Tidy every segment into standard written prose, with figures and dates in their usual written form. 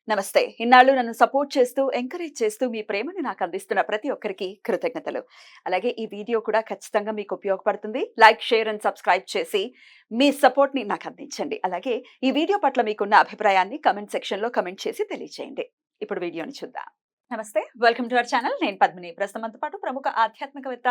నమస్తే. ఇన్నాళ్ళు నన్ను సపోర్ట్ చేస్తూ, ఎంకరేజ్ చేస్తూ మీ ప్రేమని నాకు అందిస్తున్న ప్రతి ఒక్కరికి కృతజ్ఞతలు. అలాగే ఈ వీడియో కూడా ఖచ్చితంగా మీకు ఉపయోగపడుతుంది. లైక్, షేర్ అండ్ సబ్స్క్రైబ్ చేసి మీ సపోర్ట్‌ని నాకు అందించండి. అలాగే ఈ వీడియో పట్ల మీకున్న అభిప్రాయాన్ని కామెంట్ సెక్షన్‌లో కామెంట్ చేసి తెలియజేయండి. ఇప్పుడు వీడియోని చూద్దాం. నమస్తే. Welcome to our channel. నేను పద్మిని. ప్రస్తుతం మనతో పాటు ప్రముఖ ఆధ్యాత్మికవేత్త,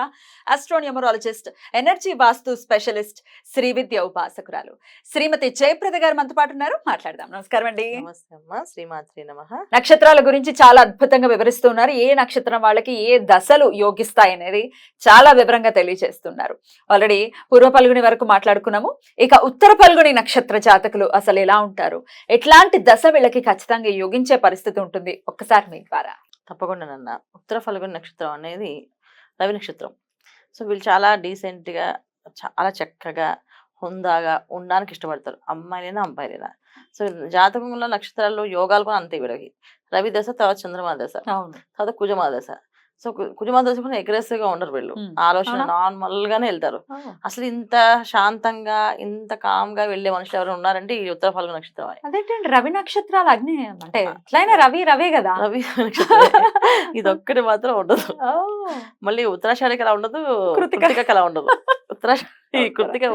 ఆస్ట్రోన్యూమరాలజిస్ట్, ఎనర్జీ వాస్తు స్పెషలిస్ట్, శ్రీ విద్య ఉపాసకురాలు శ్రీమతి జయప్రద గారు మనతో పాటు ఉన్నారు. మాట్లాడదాం. నమస్కారం అండి. నమస్తే అమ్మా, శ్రీమాత్రే నమః. నక్షత్రాల గురించి చాలా అద్భుతంగా వివరిస్తున్నారు. ఏ నక్షత్రం వాళ్ళకి ఏ దశలు యోగిస్తాయి అనేది చాలా వివరంగా తెలియజేస్తున్నారు. ఆల్రెడీ పూర్వ పల్గుని వరకు మాట్లాడుకున్నాము. ఇక ఉత్తర పల్గుని నక్షత్ర జాతకులు అసలు ఎలా ఉంటారు, ఎట్లాంటి దశ వీళ్ళకి ఖచ్చితంగా యోగించే పరిస్థితి ఉంటుంది, ఒక్కసారి మీ ద్వారా. తప్పకుండా నాన్న. ఉత్తర ఫల్గుని నక్షత్రం అనేది రవి నక్షత్రం. సో వీళ్ళు చాలా డీసెంట్గా, చాలా చక్కగా, హుందాగా ఉండడానికి ఇష్టపడతారు, అమ్మాయిలైనా అబ్బాయిలైనా. సో జాతకంలో నక్షత్రాల్లో యోగాలు కూడా అంతే వీళ్ళకి. రవి దశ, తర్వాత చంద్రమా దశ, తర్వాత కుజమా దశ. సో కుజమా దశ కూడా అగ్రెసివ్ గా ఉండరు వీళ్ళు. ఆలోచన నార్మల్ గానే వెళ్తారు. అసలు ఇంత శాంతంగా, ఇంత కామ్ గా వెళ్లే మనుషులు ఎవరు ఉన్నారంటే ఈ ఉత్తర ఫల్గుని నక్షత్రం. అదేంటండి రవి నక్షత్రాలు అగ్ని అంటే ఎట్లయినా రవే కదా. రవి నక్షత్రం ఇది ఒక్కటి మాత్రం ఉండదు. మళ్ళీ ఉత్తరాషాఢకి అలా ఉండదు, కృతికకి అలా ఉండదు. కృతిక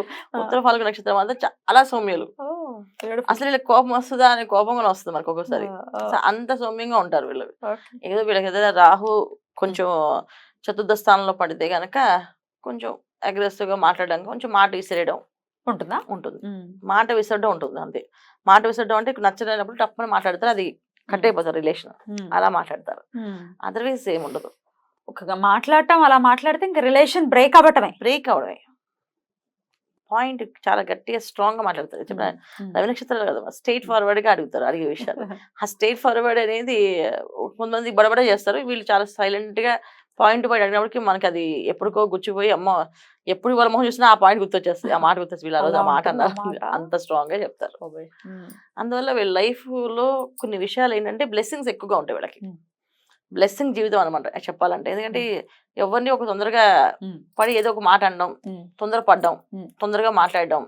ఉత్తర ఫల్గుని నక్షత్రం అంతా చాలా సౌమ్యులు. అసలు వీళ్ళకి కోపం వస్తుందా అనే కోపం కూడా వస్తుంది మనకు ఒక్కొక్కసారి. అంత సౌమ్యంగా ఉంటారు వీళ్ళు. ఏదో వీళ్ళకి ఏదైనా రాహు కొంచెం చతుర్థ స్థానంలో పడితే గనక కొంచెం అగ్రెసివ్ గా మాట్లాడడం, కొంచెం మాట విసిరేయడం ఉంటుంది. మాట విసరడం ఉంటుంది అంతే. మాట విసరడం అంటే నచ్చలేనప్పుడు తప్పని మాట్లాడతారు, అది కట్ అయిపోతారు రిలేషన్. అలా మాట్లాడతారు, అదర్వైజ్ ఏమి ఉండదు. ఒక మాట్లాడటం అలా మాట్లాడితే ఇంకా రిలేషన్ బ్రేక్ అవడమే. పాయింట్ చాలా గట్టిగా స్ట్రాంగ్ గా మాట్లాడతారు. రవి నక్షత్రాలు కదా, స్ట్రైట్ ఫార్వర్డ్ గా అడుగుతారు అడిగే విషయాలు. ఆ స్ట్రైట్ ఫార్వర్డ్ అనేది కొంతమంది బడబడ చేస్తారు, వీళ్ళు చాలా సైలెంట్ గా పాయింట్ అడిగినప్పటికీ మనకి అది ఎప్పటికో గుచ్చిపోయి అమ్మ ఎప్పుడు వాళ్ళ మొహం చూసినా ఆ పాయింట్ గుర్తొచ్చేస్తుంది, ఆ మాట గుర్తొచ్చి వీళ్ళు ఆ రోజు ఆ మాట అన్నారు, అంత స్ట్రాంగ్ గా చెప్తారు. అందువల్ల వీళ్ళ లైఫ్ లో కొన్ని విషయాలు ఏంటంటే బ్లెస్సింగ్స్ ఎక్కువగా ఉంటాయి వీళ్ళకి. బ్లెస్సింగ్ జీవితం అనమాట చెప్పాలంటే. ఎందుకంటే ఎవరిని ఒక తొందరగా పడి ఏదో ఒక మాట అనడం, తొందరపడడం, తొందరగా మాట్లాడడం,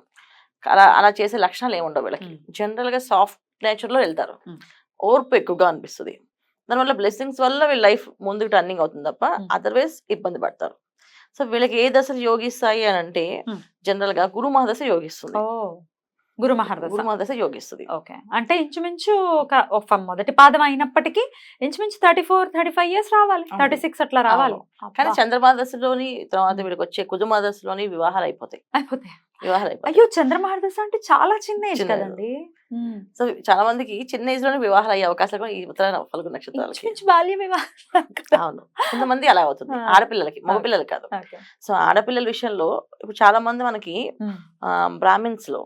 అలా చేసే లక్షణాలు ఏముండవు వీళ్ళకి. జనరల్ గా సాఫ్ట్ నేచర్ లో వెళ్తారు, ఓర్పు ఎక్కువగా అనిపిస్తుంది. దానివల్ల బ్లెస్సింగ్స్ వల్ల వీళ్ళ లైఫ్ ముందుకు టర్నింగ్ అవుతుంది తప్ప అదర్వైజ్ ఇబ్బంది పడతారు. సో వీళ్ళకి ఏ దశలు యోగిస్తాయి అని అంటే జనరల్ గా గురు మహాదశ యోగిస్తుంది. గురు మహాదశ యోగిస్తుంది. ఓకే, అంటే ఇంచుమించు ఒక మొదటి పాదం అయినప్పటికీ ఇంచుమించు 34-35 ఇయర్స్ రావాలి, 36 అట్లా రావాలి. కానీ చంద్రమహాదశలోని తర్వాత వీడికి వచ్చే కుజమహాదశలోని వివాహాలు అయిపోతాయి. అయ్యో, చంద్రమహాదశ అంటే చాలా చిన్న ఏజ్ కదండి. సో చాలా మందికి చిన్న ఏజ్ లోనే వివాహాలు అయ్యే అవకాశాలు కూడా ఈ ఉత్తర ఫల్గుని నక్షత్రాలకి. బాల్య వివాహం. అవును, కొంతమంది అలా అవుతుంది ఆడపిల్లలకి, మగపిల్లలు కాదు. సో ఆడపిల్లల విషయంలో ఇప్పుడు చాలా మంది మనకి బ్రాహ్మిన్స్ లో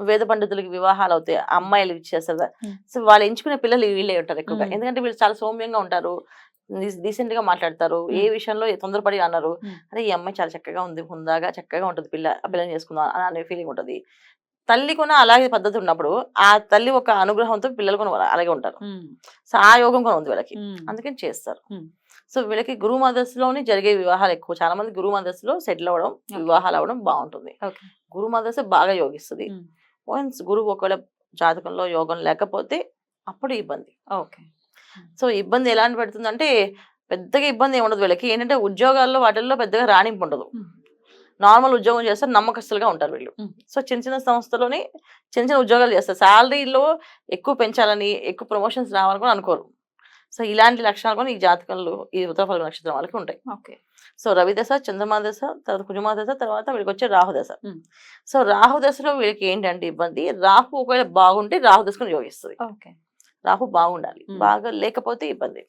వేద పండితులకి వివాహాలు అవుతాయి, అమ్మాయిలు ఇచ్చేస్తారు. సో వాళ్ళు ఎంచుకునే పిల్లలు వీళ్ళే ఉంటారు ఎక్కువగా. ఎందుకంటే వీళ్ళు చాలా సౌమ్యంగా ఉంటారు, డీసెంట్ గా మాట్లాడతారు, ఏ విషయంలో తొందరపడి అన్నారు అరే ఈ అమ్మాయి చాలా చక్కగా ఉంది, హుందాగా చక్కగా ఉంటుంది, ఆ పిల్లని చేసుకుందాం అనే ఫీలింగ్ ఉంటుంది. తల్లి కూడా అలాగే పద్ధతి ఉన్నప్పుడు ఆ తల్లి ఒక అనుగ్రహంతో పిల్లలు కూడా అలాగే ఉంటారు. సో ఆ యోగం కూడా ఉంది వీళ్ళకి, అందుకని చేస్తారు. సో వీళ్ళకి గురు మదర్స్లోని జరిగే వివాహాలు ఎక్కువ. చాలా మంది గురు మదర్స్లో సెటిల్ అవ్వడం, వివాహాలు అవ్వడం బాగుంటుంది. గురు మదర్స్ బాగా యోగిస్తుంది. వన్స్ గురువు ఒకవేళ జాతకంలో యోగం లేకపోతే అప్పుడు ఇబ్బంది. సో ఇబ్బంది ఎలాంటి పెడుతుందంటే పెద్దగా ఇబ్బంది ఏమి ఉండదు వీళ్ళకి. ఏంటంటే ఉద్యోగాల్లో వాటిల్లో పెద్దగా రాణింపు ఉండదు, నార్మల్ ఉద్యోగం చేస్తారు, నమ్మకస్తులుగా ఉంటారు వీళ్ళు. సో చిన్న చిన్న సంస్థలోని చిన్న చిన్న ఉద్యోగాలు చేస్తారు, శాలరీలో ఎక్కువ పెంచాలని, ఎక్కువ ప్రమోషన్స్ రావాలని కూడా అనుకోరు. సో ఇలాంటి లక్షణాలు కూడా ఈ జాతకంలో ఈ ఉత్తర ఫల్గుని నక్షత్రం వాళ్ళకి ఉంటాయి. సో రవి దశ, చంద్రమా దశ, తర్వాత కుజమా దశ, తర్వాత వీళ్ళకి వచ్చే రాహు దశ. సో రాహు దశలో వీళ్ళకి ఏంటంటే ఇబ్బంది, రాహు ఒకవేళ బాగుంటే రాహు దశను యోగిస్తుంది. రాహు బాగుండాలి, బాగా లేకపోతే ఇబ్బంది.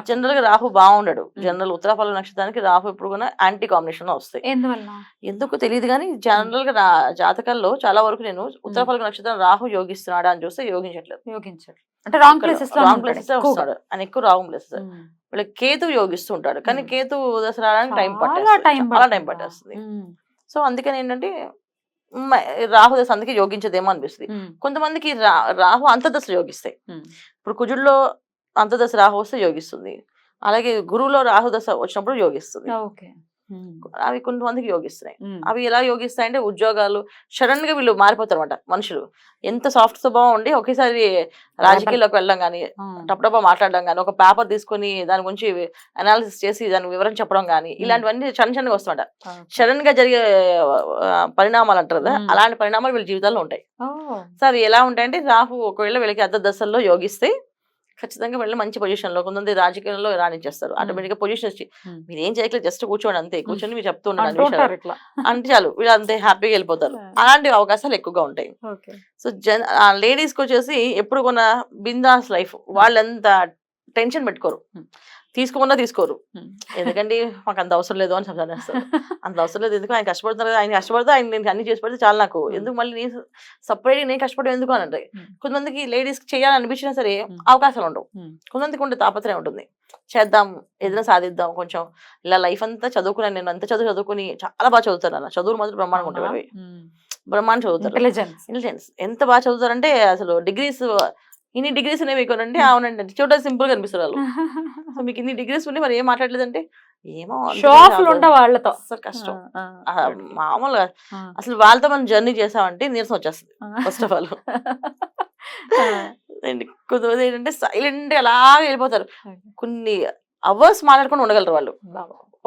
జనరల్ గా రాహు బాగుండడు. జనరల్ ఉత్తర ఫల్గుని నక్షత్రానికి రాహు ఎప్పుడు కూడా యాంటీ కాంబినేషన్ లో వస్తాయి. ఎందుకు తెలియదు కానీ జనరల్ గా జాతకాల్లో చాలా వరకు నేను ఉత్తర ఫల్గుని నక్షత్రం రాహు యోగిస్తున్నాడా అని చూస్తే యోగించట్లేదు. అంటే రాంగ్ ప్లేసెస్ వస్తాడు అని ఎక్కువ రాంగ్ ప్లేసెస్. వీళ్ళకి కేతు యోగిస్తూ ఉంటాడు, కానీ కేతు దశ రావడానికి టైం పట్టేస్తుంది. సో అందుకని ఏంటంటే రాహు దశ అందుకే యోగించదేమో అనిపిస్తుంది. కొంతమందికి రాహు అంతర్దశ యోగిస్తాయి. ఇప్పుడు కుజుల్లో అంతర్దశ రాహు వస్తే యోగిస్తుంది, అలాగే గురువులో రాహు దశ వచ్చినప్పుడు యోగిస్తుంది. అవి కొంతమందికి యోగిస్తున్నాయి. అవి ఎలా యోగిస్తాయంటే ఉద్యోగాలు సడన్ గా వీళ్ళు మారిపోతారు అనమాట. మనుషులు ఎంత సాఫ్ట్ స్వభావం ఉండి ఒకేసారి రాజకీయాల్లోకి వెళ్ళడం కానీ, టపటపా మాట్లాడడం కానీ, ఒక పేపర్ తీసుకొని దాని గురించి అనాలిసిస్ చేసి దాని వివరం చెప్పడం కానీ, ఇలాంటివన్నీ చిన్నగా వస్తుంట. సడన్ గా జరిగే పరిణామాలు అంటారు కదా, అలాంటి పరిణామాలు వీళ్ళ జీవితాల్లో ఉంటాయి. సో అవి ఎలా ఉంటాయంటే రాహు ఒకవేళ వీళ్ళకి అర్ధ దశల్లో యోగిస్తే ఖచ్చితంగా వెళ్ళి మంచి పొజిషన్ లో కొంతమంది రాజకీయాల్లో రాణించేస్తారు. ఆటోమేటిక్ గా పొజిషన్ వచ్చి మీరు ఏం చేయట్లేదు, జస్ట్ కూర్చోండి అంతే, కూర్చొని మీరు చెప్తూ ఉండండి అంటే చాలు వీళ్ళు అంతే హ్యాపీగా వెళ్ళిపోతారు. అలాంటి అవకాశాలు ఎక్కువగా ఉంటాయి. సో లేడీస్ కి వచ్చేసి ఎప్పుడు కొన్న బిందాస్ లైఫ్, వాళ్ళు ఎంత టెన్షన్ పెట్టుకోరు, తీసుకోరు. ఎందుకంటే మాకు అంత అవసరం లేదు అని చెప్తారు. అంత అవసరం లేదు, ఎందుకు ఆయన కష్టపడుతున్నారు కదా, ఆయన కష్టపడితే ఆయన నేను అన్ని చేసి పెడితే చాలు, నాకు ఎందుకు మళ్ళీ నేను సపరేట్ నేను కష్టపడడం ఎందుకు అని అంటే. కొంతమందికి లేడీస్ కి చేయాలని అనిపించినా సరే అవకాశాలు ఉండవు. కొంతమందికి ఉండే తాపత్రయం ఉంటుంది, చేద్దాం ఏదైనా సాధిద్దాం కొంచెం, ఇలా లైఫ్ అంతా చదువుకున్నాను, నేను అంత చదువుకుని చాలా బాగా చదువుతాను అన్న, చదువులు మాత్రం బ్రహ్మాండంగా ఉంటాయి, బ్రహ్మాండం చదువుతారు. ఇంటెలిజెన్స్ ఎంత బాగా చదువుతారంటే అసలు డిగ్రీస్ ఇన్ని డిగ్రీస్ అనేవి మీకోనండి. అవునండి, చూడడానికి సింపుల్ గా అనిపిస్తారు వాళ్ళు. సో మీకు ఇన్ని డిగ్రీస్ ఉండి మరి ఏం మాట్లాడలేదంటే ఏమో వాళ్ళతో అసలు కష్టం మామూలుగా. అసలు వాళ్ళతో మనం జర్నీ చేసామంటే నీరసం వచ్చేస్తుంది ఫస్ట్ ఆఫ్ ఆల్. కొంతమంది ఏంటంటే సైలెంట్ అలా వెళ్ళిపోతారు, కొన్ని అవర్స్ మాట్లాడుకొని ఉండగలరు వాళ్ళు.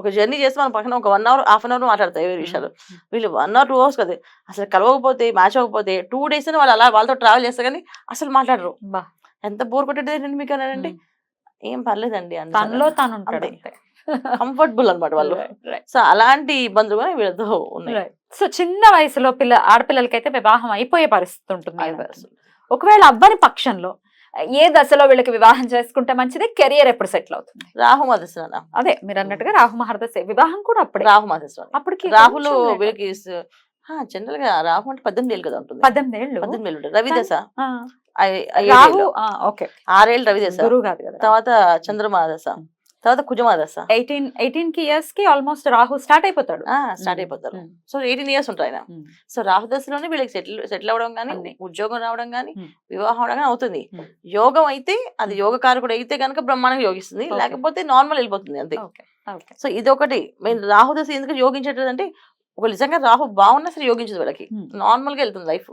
ఒక జర్నీ చేస్తే మన పక్కన ఒక 1 hour, హాఫ్ అన్ అవర్ మాట్లాడతాయి ఏ విషయాలు. వీళ్ళు 1 or 2 hours కదా, అసలు కలవకపోతే మ్యాచ్ అవ్వకపోతే 2 days అని వాళ్ళు అలా వాళ్ళతో ట్రావెల్ చేస్తారు కానీ అసలు మాట్లాడరు. ఎంత బోర్ కొట్టేది మీకు అనండి, ఏం పర్లేదండి అంటే కంఫర్టబుల్ అనమాట వాళ్ళు. సో అలాంటి ఇబ్బందులు కూడా వీళ్ళతో ఉన్నాయి. సో చిన్న వయసులో ఆడపిల్లలకైతే వివాహం అయిపోయే పరిస్థితి ఉంటుంది. ఒకవేళ అవ్వని పక్షంలో ఏ దశలో వీళ్ళకి వివాహం చేసుకుంటే మంచిది, కెరియర్ ఎప్పుడు సెటిల్ అవుతుంది? రాహు మహర్దశ. అదే మీరు అన్నట్టుగా రాహు మహర్దశ, వివాహం కూడా అప్పుడే రాహు మహర్దశ. అప్పటికి రాహులో వీళ్ళకి జనరల్ గా రాహు అంటే 18 ఏళ్ళు కదా ఉంటుంది. 18 ఏళ్ళు ఉంటుంది. రవిదశ రాహు 6 ఏళ్ళు రవిదశ, గురువు కాదు కదా. తర్వాత చంద్రమాదశ, తర్వాత కుజమాదశ. 18 years కి ఆల్మోస్ట్ రాహు స్టార్ట్ అయిపోతాడు. సో 18 years ఉంటాయి ఆయన. సో రాహు దశలోనే వీళ్ళకి సెటిల్ అవ్వడం కానీ, ఉద్యోగం రావడం కానీ, వివాహం అవడం కానీ అవుతుంది. యోగం అయితే అది యోగకారకుడు అయితే కనుక బ్రహ్మాండంగా యోగిస్తుంది, లేకపోతే నార్మల్ వెళ్ళిపోతుంది అంతే. సో ఇది ఒకటి మెయిన్. రాహు దశ ఎందుకు యోగించేటది అంటే, ఒక నిజంగా రాహు బాగున్నా సరే యోగించదు వీళ్ళకి, నార్మల్ గా వెళ్తుంది లైఫ్,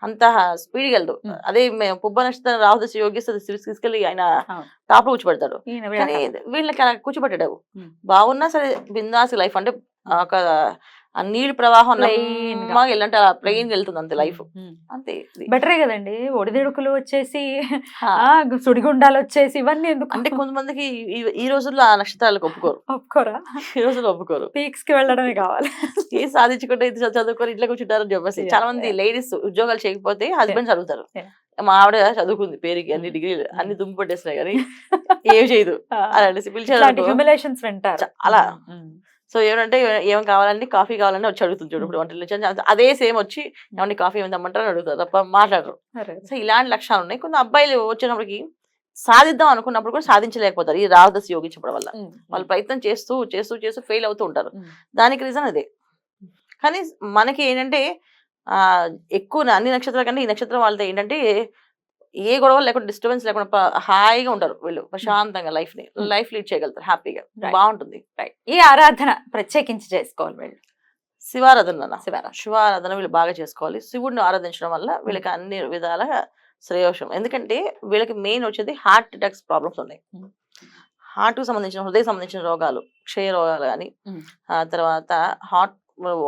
అంత స్పీడ్గా వెళ్దు. అదే పుబ్బ నక్షత్రం రాహు దశ యోగిస్తుంది, తీసుకెళ్ళి ఆయన టాప్ లో కూర్చోబెడతాడు. కానీ వీళ్ళకి అలా కూర్చోబెట్టాడు, బాగున్నా సరే బిందాస్ లైఫ్, అంటే ఒక నీళ్ళు ప్రవాహం వెళ్ళంటే అలా ప్లెయిన్ వెళ్తుంది అంతే లైఫ్ అంతే. బెటరే కదండి, ఒడిదుడుకులు వచ్చేసి సుడిగుండాలు వచ్చేసి ఇవన్నీ ఎందుకు అంటే కొంతమందికి ఈ రోజుల్లో ఆ నక్షత్రాలకు ఒప్పుకోరా, ఈ రోజుల్లో ఒప్పుకోరు, పీక్స్ కి వెళ్ళడమే కావాలి. ఏం సాధించుకుంటే ఇది చదువుకొని ఇట్లా కూర్చుంటారని చెప్పేసి చాలా మంది లేడీస్ ఉద్యోగాలు చేయకపోతే హస్బెండ్స్ అడుగుతారు, మా ఆవిడ చదువుకుంది పేరుకి అన్ని డిగ్రీలు అన్ని దుమ్ము పట్టేసినాయి కానీ ఏం చేయదు అలాంటి హ్యూమిలేషన్స్ వింటారు అలా. సో ఏమంటే ఏం కావాలండి, కాఫీ కావాలని వచ్చి అడుగుతుంది చూడు, ఇప్పుడు వంటలు అదే సేమ్ వచ్చి ఏమంటే కాఫీ ఏమి తెమ్మంటారని అడుగుతారు తప్ప మాట్లాడరు. సో ఇలాంటి లక్షణాలు ఉన్నాయి. కొంత అబ్బాయిలు వచ్చినప్పటికి సాధిద్దాం అనుకున్నప్పుడు కూడా సాధించలేకపోతారు ఈ రాహుదశ యోగించడం వల్ల. వాళ్ళు ప్రయత్నం చేస్తూ చేస్తూ చేస్తూ ఫెయిల్ అవుతూ ఉంటారు. దానికి రీజన్ అదే. కానీ మనకి ఏంటంటే ఎక్కువ అన్ని నక్షత్రాల కంటే ఈ నక్షత్రం వాళ్ళతో ఏంటంటే ఏ గొడవ లేకుండా, డిస్టర్బెన్స్ లేకుండా హాయిగా ఉంటారు వీళ్ళు, ప్రశాంతంగా లైఫ్ లీడ్ చేయగలుగుతారు హ్యాపీగా, బాగుంటుంది. ఈ ఆరాధన ప్రత్యేకించి చేసుకోవాలి వీళ్ళు? శివారాధన వీళ్ళు బాగా చేసుకోవాలి. శివుడిని ఆరాధించడం వల్ల వీళ్ళకి అన్ని విధాల శ్రేయోషం. ఎందుకంటే వీళ్ళకి మెయిన్ వచ్చేది హార్ట్ అటాక్స్ ప్రాబ్లమ్స్ ఉన్నాయి. హార్ట్ కు సంబంధించిన, హృదయ సంబంధించిన రోగాలు, క్షయ రోగాలు కానీ, తర్వాత హార్ట్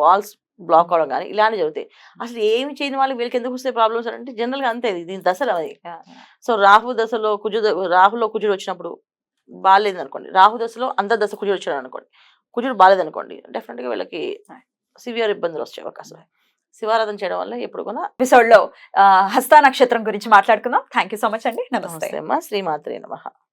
వాల్స్ బ్లాక్ అవడం కానీ ఇలాంటివి జరుగుతాయి. అసలు ఏమి చేయని వాళ్ళకి వీళ్ళకి ఎందుకు వస్తే ప్రాబ్లమ్స్ అంటే జనరల్ గా అంతే, దీని దశలు అది. సో రాహు దశలో రాహులో కుజుడు వచ్చినప్పుడు బాగాలేదు అనుకోండి, రాహు దశలో అంతర్దశ కుజుడు వచ్చాడు అనుకోండి, కుజుడు బాగాలేదు అనుకోండి, డెఫినెట్ గా వీళ్ళకి సివియర్ ఇబ్బందులు వచ్చే అవకాశం. శివారాధన చేయడం వల్ల ఎప్పుడు కూడా. ఎపిసోడ్ లో హస్త నక్షత్రం గురించి మాట్లాడుకుందాం. థ్యాంక్ యూ సో మచ్ అండి. నమస్తే. శ్రీమాత్రే నమః.